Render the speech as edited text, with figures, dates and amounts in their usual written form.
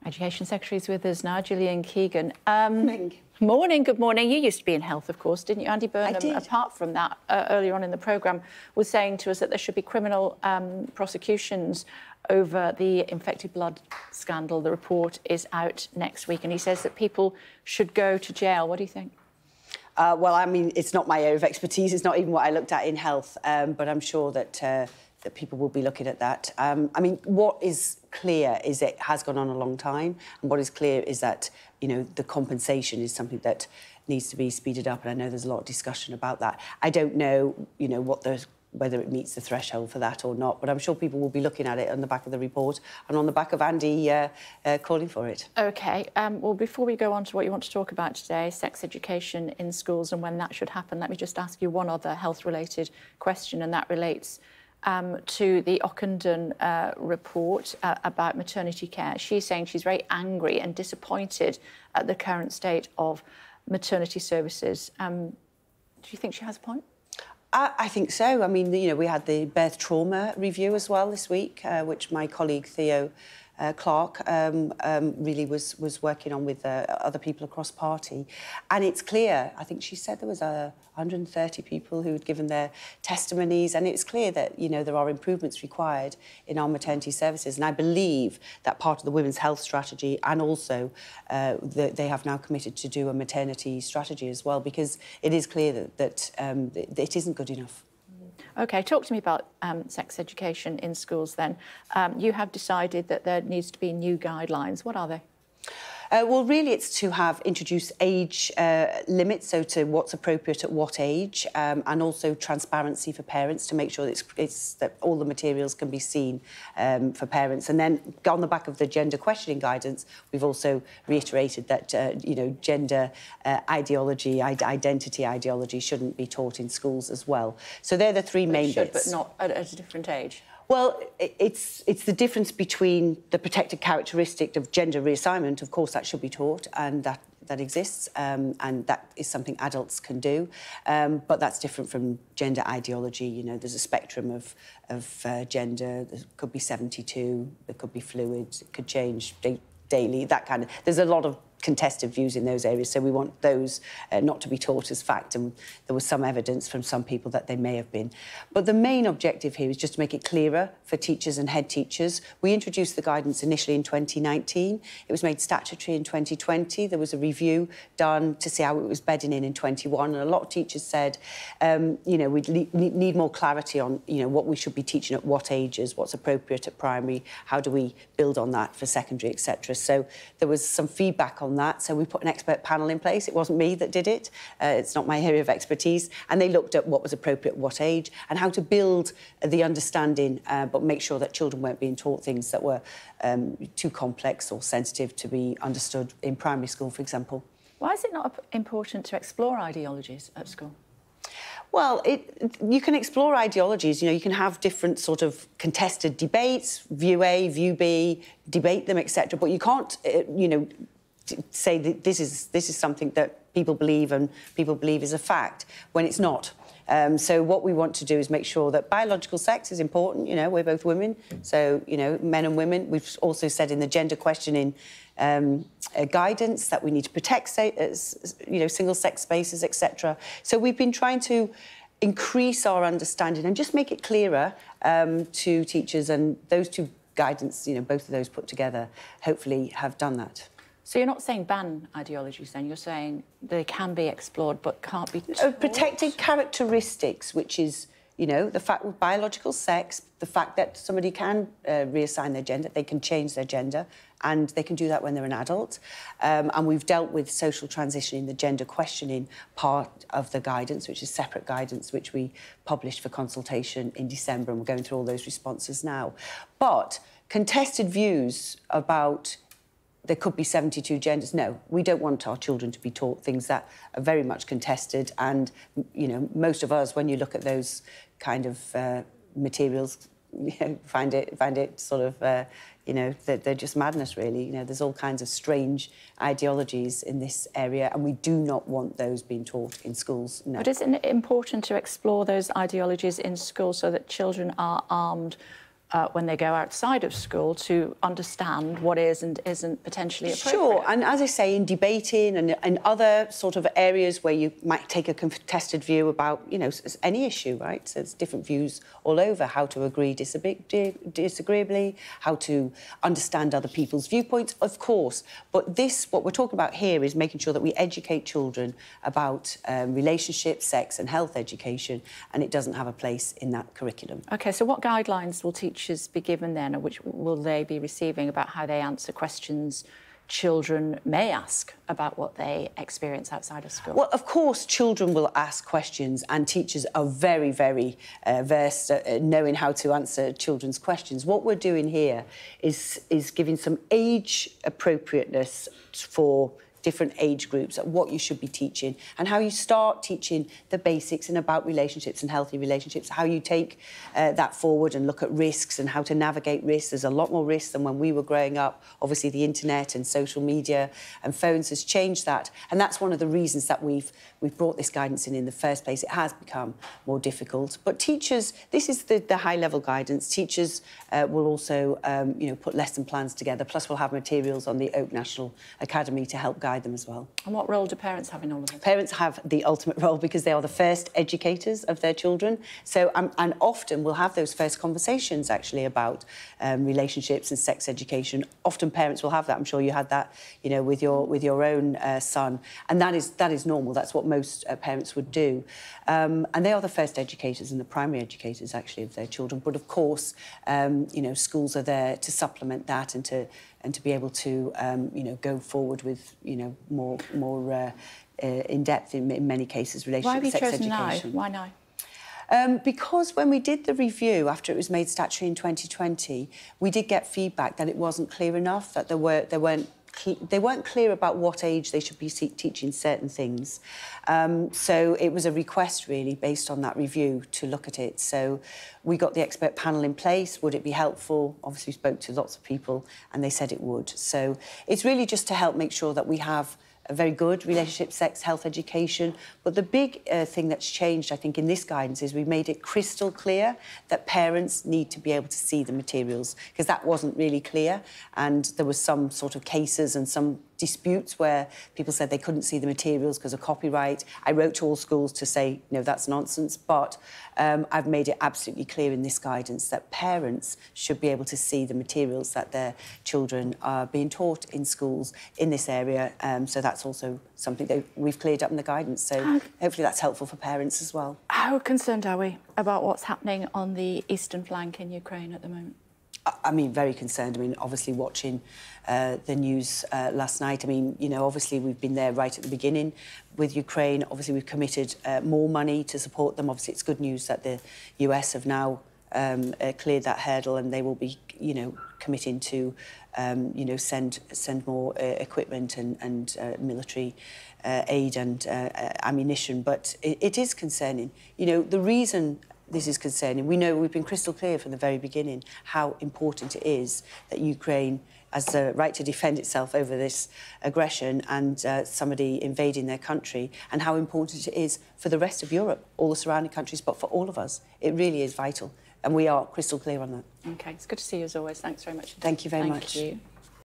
Education Secretary's with us now, Gillian Keegan. Morning. Morning, good morning. You used to be in health, of course, didn't you? Andy Burnham, I did. Apart from that, earlier on in the programme, was saying to us that there should be criminal prosecutions over the infected blood scandal. The report is out next week, and he says that people should go to jail. What do you think? Well, I mean, it's not my area of expertise. It's not even what I looked at in health, but I'm sure that that people will be looking at that. I mean, what is clear is it has gone on a long time, and what is clear is that, you know, the compensation is something that needs to be speeded up, and I know there's a lot of discussion about that. I don't know, you know, whether it meets the threshold for that or not, but I'm sure people will be looking at it on the back of the report and on the back of Andy calling for it. OK. Well, before we go on to what you want to talk about today, sex education in schools and when that should happen, let me just ask you one other health-related question, and that relates to the Ockenden report about maternity care. She's saying she's very angry and disappointed at the current state of maternity services. Do you think she has a point? I think so. I mean, you know, we had the birth trauma review as well this week, which my colleague Theo Clark really was working on with other people across party. And it's clear, I think she said there was 130 people who had given their testimonies, and it's clear that, you know, there are improvements required in our maternity services. And I believe that part of the women's health strategy, and also they have now committed to do a maternity strategy as well, because it is clear that it isn't good enough. OK, talk to me about sex education in schools then. You have decided that there needs to be new guidelines. What are they? Well, really, it's to have introduced age limits, so to what's appropriate at what age, and also transparency for parents to make sure that all the materials can be seen for parents. And then, on the back of the gender questioning guidance, we've also reiterated that you know, gender ideology, identity ideology shouldn't be taught in schools as well. So they're the three main bits. But not at a different age. Well, it's the difference between the protected characteristic of gender reassignment. Of course, that should be taught, and that exists, and that is something adults can do. But that's different from gender ideology. You know, there's a spectrum of gender. There could be 72. There could be fluid. It could change daily. That kind of. There's a lot of contested views in those areas, so we want those not to be taught as fact, and there was some evidence from some people that they may have been. But the main objective here is just to make it clearer for teachers and head teachers. We introduced the guidance initially in 2019. It was made statutory in 2020. There was a review done to see how it was bedding in 21, and a lot of teachers said, you know, we need more clarity on, you know, what we should be teaching at what ages, what's appropriate at primary, how do we build on that for secondary, etc. So there was some feedback on that, so we put an expert panel in place. It wasn't me that did it. It's not my area of expertise. And they looked at what was appropriate at what age and how to build the understanding, but make sure that children weren't being taught things that were too complex or sensitive to be understood in primary school, for example. Why is it not important to explore ideologies at school? Well, you can explore ideologies. You know, you can have different sort of contested debates, view A, view B, debate them, etc. But you can't, you know, say that this is something that people believe and people believe is a fact when it's not. So what we want to do is make sure that biological sex is important. You know, we're both women, so, you know, men and women. We've also said in the gender questioning guidance that we need to protect, you know, single-sex spaces, etc. So we've been trying to increase our understanding and just make it clearer to teachers, and those two guidance, you know, both of those put together, hopefully have done that. So you're not saying ban ideologies then, you're saying they can be explored but can't be taught? Protected characteristics, which is, you know, the fact with biological sex, the fact that somebody can reassign their gender, they can change their gender, and they can do that when they're an adult. And we've dealt with social transition in the gender questioning part of the guidance, which is separate guidance, which we published for consultation in December, and we're going through all those responses now. But contested views about there could be 72 genders. No, we don't want our children to be taught things that are very much contested. And, you know, most of us, when you look at those kind of materials, you know, find it sort of, you know, they're just madness, really. You know, there's all kinds of strange ideologies in this area, and we do not want those being taught in schools. No. But isn't it important to explore those ideologies in schools so that children are armed when they go outside of school to understand what is and isn't potentially appropriate. Sure, and as I say, in debating and other sort of areas where you might take a contested view about, you know, any issue, right? So there's different views all over, how to agree disagreeably, how to understand other people's viewpoints, of course. But this, what we're talking about here, is making sure that we educate children about relationships, sex and health education, and it doesn't have a place in that curriculum. OK, so what guidelines will teachers be given then, or which will they be receiving about how they answer questions children may ask about what they experience outside of school? Well, of course, children will ask questions, and teachers are very, very versed at knowing how to answer children's questions. What we're doing here is giving some age appropriateness for different age groups, at what you should be teaching and how you start teaching the basics and about relationships and healthy relationships, how you take that forward and look at risks and how to navigate risks. There's a lot more risks than when we were growing up. Obviously, the internet and social media and phones has changed that. And that's one of the reasons that we've brought this guidance in the first place. It has become more difficult. But teachers, this is the high-level guidance. Teachers will also, you know, put lesson plans together. Plus, we'll have materials on the Oak National Academy to help guide them as well. And what role do parents have in all of this? Parents have the ultimate role because they are the first educators of their children. So, and often we'll have those first conversations actually about relationships and sex education. Often parents will have that. I'm sure you had that, you know, with your own son, and that is normal. That's what most parents would do, and they are the first educators and the primary educators actually of their children. But of course, you know, schools are there to supplement that and to be able to, you know, go forward with, you know, more in depth in many cases relationship sex education. Why have you chosen now? Why now? Because when we did the review after it was made statutory in 2020, we did get feedback that it wasn't clear enough, that they weren't clear about what age they should be teaching certain things. So it was a request, really, based on that review, to look at it. So we got the expert panel in place. Would it be helpful? Obviously, we spoke to lots of people, and they said it would. So it's really just to help make sure that we have a very good relationship, sex, health education. But the big thing that's changed, I think, in this guidance is we've made it crystal clear that parents need to be able to see the materials, because that wasn't really clear. And there was some sort of cases and some disputes where people said they couldn't see the materials because of copyright. I wrote to all schools to say, no, that's nonsense. But I've made it absolutely clear in this guidance that parents should be able to see the materials that their children are being taught in schools in this area. So that's also something that we've cleared up in the guidance. So hopefully that's helpful for parents as well. How concerned are we about what's happening on the eastern flank in Ukraine at the moment? I mean, very concerned. I mean, obviously watching the news last night. I mean, you know, obviously we've been there right at the beginning with Ukraine. Obviously we've committed more money to support them. Obviously it's good news that the US have now cleared that hurdle, and they will be, you know, committing to, you know, send more equipment and military aid and ammunition. But it is concerning. You know, the reason this is concerning, we know we've been crystal clear from the very beginning how important it is that Ukraine has the right to defend itself over this aggression and somebody invading their country, and how important it is for the rest of Europe, all the surrounding countries, but for all of us. It really is vital, and we are crystal clear on that. OK, it's good to see you as always. Thanks very much. Thank you very much. Thank you.